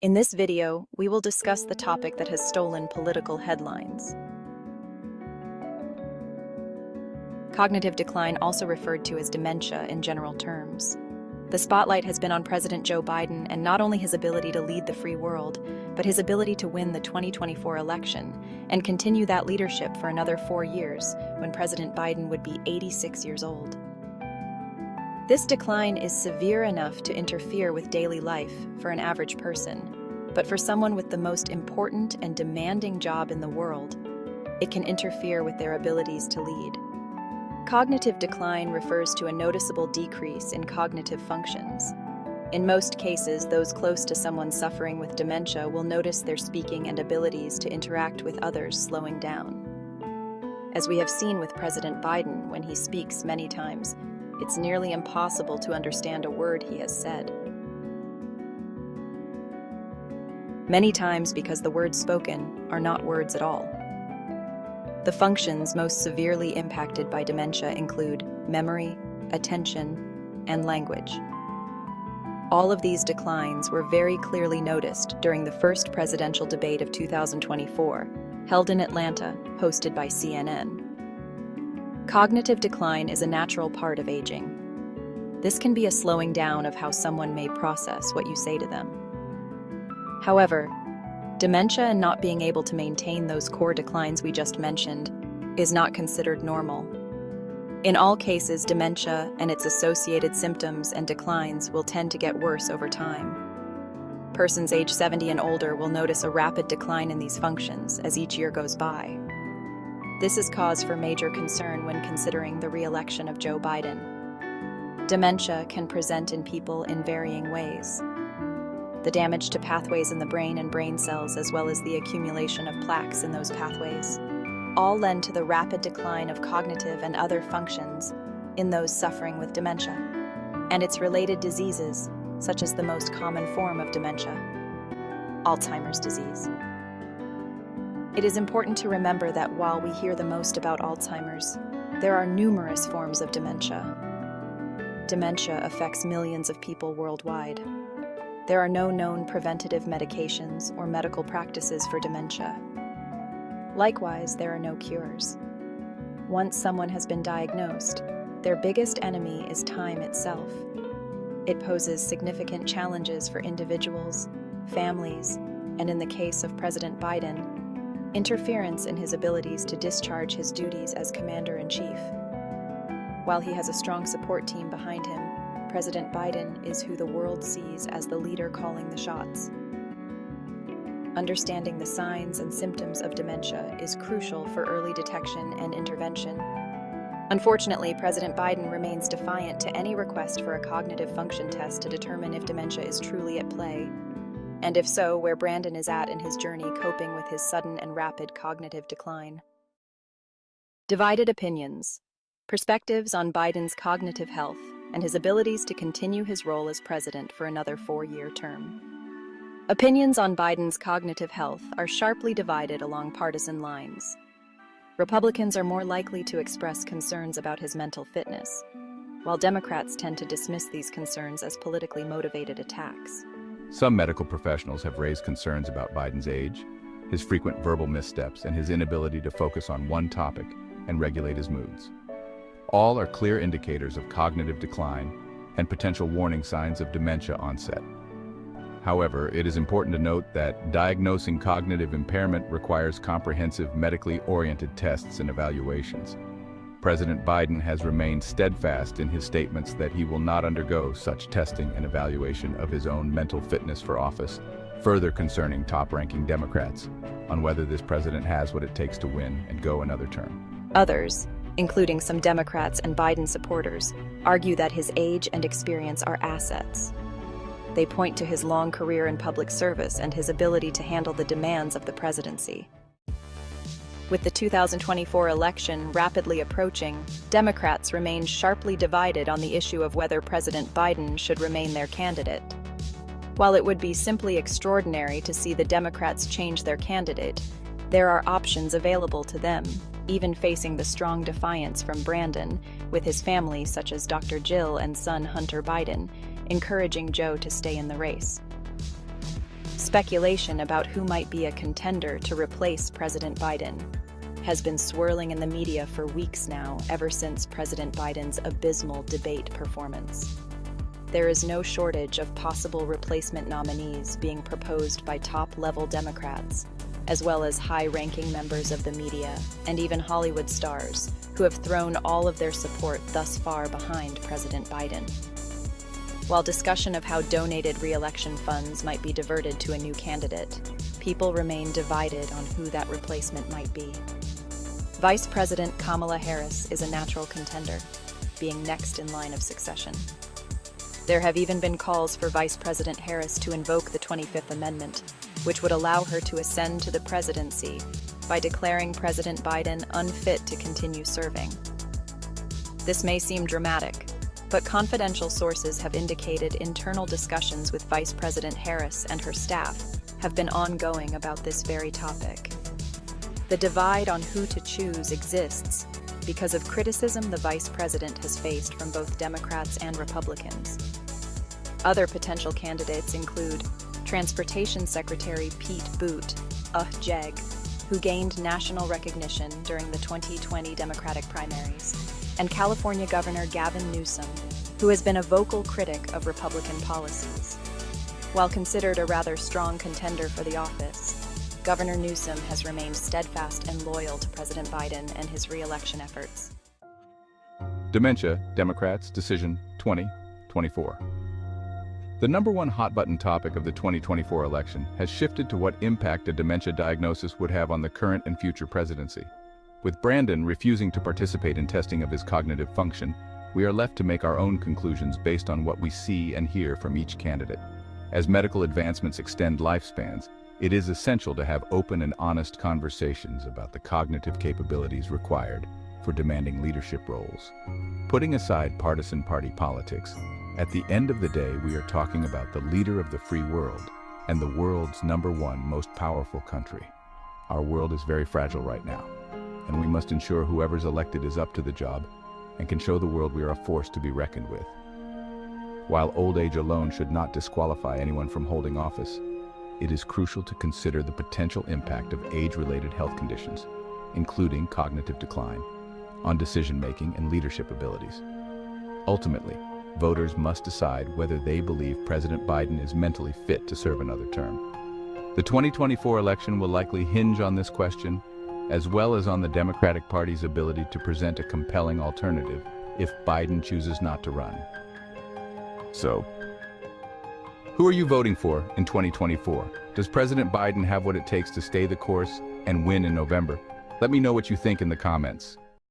In this video, we will discuss the topic that has stolen political headlines. Cognitive decline, also referred to as dementia in general terms. The spotlight has been on President Joe Biden and not only his ability to lead the free world, but his ability to win the 2024 election and continue that leadership for another 4 years when President Biden would be 86 years old. This decline is severe enough to interfere with daily life for an average person, but for someone with the most important and demanding job in the world, it can interfere with their abilities to lead. Cognitive decline refers to a noticeable decrease in cognitive functions. In most cases, those close to someone suffering with dementia will notice their speaking and abilities to interact with others slowing down. As we have seen with President Biden when he speaks many times, it's nearly impossible to understand a word he has said. Many times because the words spoken are not words at all. The functions most severely impacted by dementia include memory, attention, and language. All of these declines were very clearly noticed during the first presidential debate of 2024, held in Atlanta, hosted by CNN. Cognitive decline is a natural part of aging. This can be a slowing down of how someone may process what you say to them. However, dementia and not being able to maintain those core declines we just mentioned is not considered normal. In all cases, dementia and its associated symptoms and declines will tend to get worse over time. Persons age 70 and older will notice a rapid decline in these functions as each year goes by. This is cause for major concern when considering the re-election of Joe Biden. Dementia can present in people in varying ways. The damage to pathways in the brain and brain cells, as well as the accumulation of plaques in those pathways, all lend to the rapid decline of cognitive and other functions in those suffering with dementia, and its related diseases, such as the most common form of dementia, Alzheimer's disease. It is important to remember that while we hear the most about Alzheimer's, there are numerous forms of dementia. Dementia affects millions of people worldwide. There are no known preventative medications or medical practices for dementia. Likewise, there are no cures. Once someone has been diagnosed, their biggest enemy is time itself. It poses significant challenges for individuals, families, and in the case of President Biden, interference in his abilities to discharge his duties as Commander-in-Chief. While he has a strong support team behind him, President Biden is who the world sees as the leader calling the shots. Understanding the signs and symptoms of dementia is crucial for early detection and intervention. Unfortunately, President Biden remains defiant to any request for a cognitive function test to determine if dementia is truly at play, and if so, where Brandon is at in his journey coping with his sudden and rapid cognitive decline. Divided opinions. Perspectives on Biden's cognitive health and his abilities to continue his role as president for another 4-year term. Opinions on Biden's cognitive health are sharply divided along partisan lines. Republicans are more likely to express concerns about his mental fitness, while Democrats tend to dismiss these concerns as politically motivated attacks. Some medical professionals have raised concerns about Biden's age, his frequent verbal missteps, and his inability to focus on one topic and regulate his moods. All are clear indicators of cognitive decline and potential warning signs of dementia onset. However, it is important to note that diagnosing cognitive impairment requires comprehensive medically oriented tests and evaluations. President Biden has remained steadfast in his statements that he will not undergo such testing and evaluation of his own mental fitness for office, further concerning top-ranking Democrats on whether this president has what it takes to win and go another term. Others, including some Democrats and Biden supporters, argue that his age and experience are assets. They point to his long career in public service and his ability to handle the demands of the presidency. With the 2024 election rapidly approaching, Democrats remain sharply divided on the issue of whether President Biden should remain their candidate. While it would be simply extraordinary to see the Democrats change their candidate, there are options available to them, even facing the strong defiance from Brandon, with his family such as Dr. Jill and son Hunter Biden, encouraging Joe to stay in the race. Speculation about who might be a contender to replace President Biden has been swirling in the media for weeks now, ever since President Biden's abysmal debate performance. There is no shortage of possible replacement nominees being proposed by top-level Democrats, as well as high-ranking members of the media and even Hollywood stars who have thrown all of their support thus far behind President Biden. While discussion of how donated re-election funds might be diverted to a new candidate, people remain divided on who that replacement might be. Vice President Kamala Harris is a natural contender, being next in line of succession. There have even been calls for Vice President Harris to invoke the 25th Amendment, which would allow her to ascend to the presidency by declaring President Biden unfit to continue serving. This may seem dramatic, but confidential sources have indicated internal discussions with Vice President Harris and her staff have been ongoing about this very topic. The divide on who to choose exists because of criticism the Vice President has faced from both Democrats and Republicans. Other potential candidates include Transportation Secretary Pete Buttigieg, who gained national recognition during the 2020 Democratic primaries, and California Governor Gavin Newsom, who has been a vocal critic of Republican policies. While considered a rather strong contender for the office, Governor Newsom has remained steadfast and loyal to President Biden and his re-election efforts. Dementia, Democrats, Decision 2024. The number one hot-button topic of the 2024 election has shifted to what impact a dementia diagnosis would have on the current and future presidency. With Brandon refusing to participate in testing of his cognitive function, we are left to make our own conclusions based on what we see and hear from each candidate. As medical advancements extend lifespans, it is essential to have open and honest conversations about the cognitive capabilities required for demanding leadership roles. Putting aside partisan party politics, at the end of the day, we are talking about the leader of the free world and the world's #1 most powerful country. Our world is very fragile right now, and we must ensure whoever's elected is up to the job and can show the world we are a force to be reckoned with. While old age alone should not disqualify anyone from holding office, it is crucial to consider the potential impact of age-related health conditions, including cognitive decline, on decision-making and leadership abilities. Ultimately, voters must decide whether they believe President Biden is mentally fit to serve another term. The 2024 election will likely hinge on this question, as well as on the Democratic Party's ability to present a compelling alternative if Biden chooses not to run. So, who are you voting for in 2024? Does President Biden have what it takes to stay the course and win in November? Let me know what you think in the comments.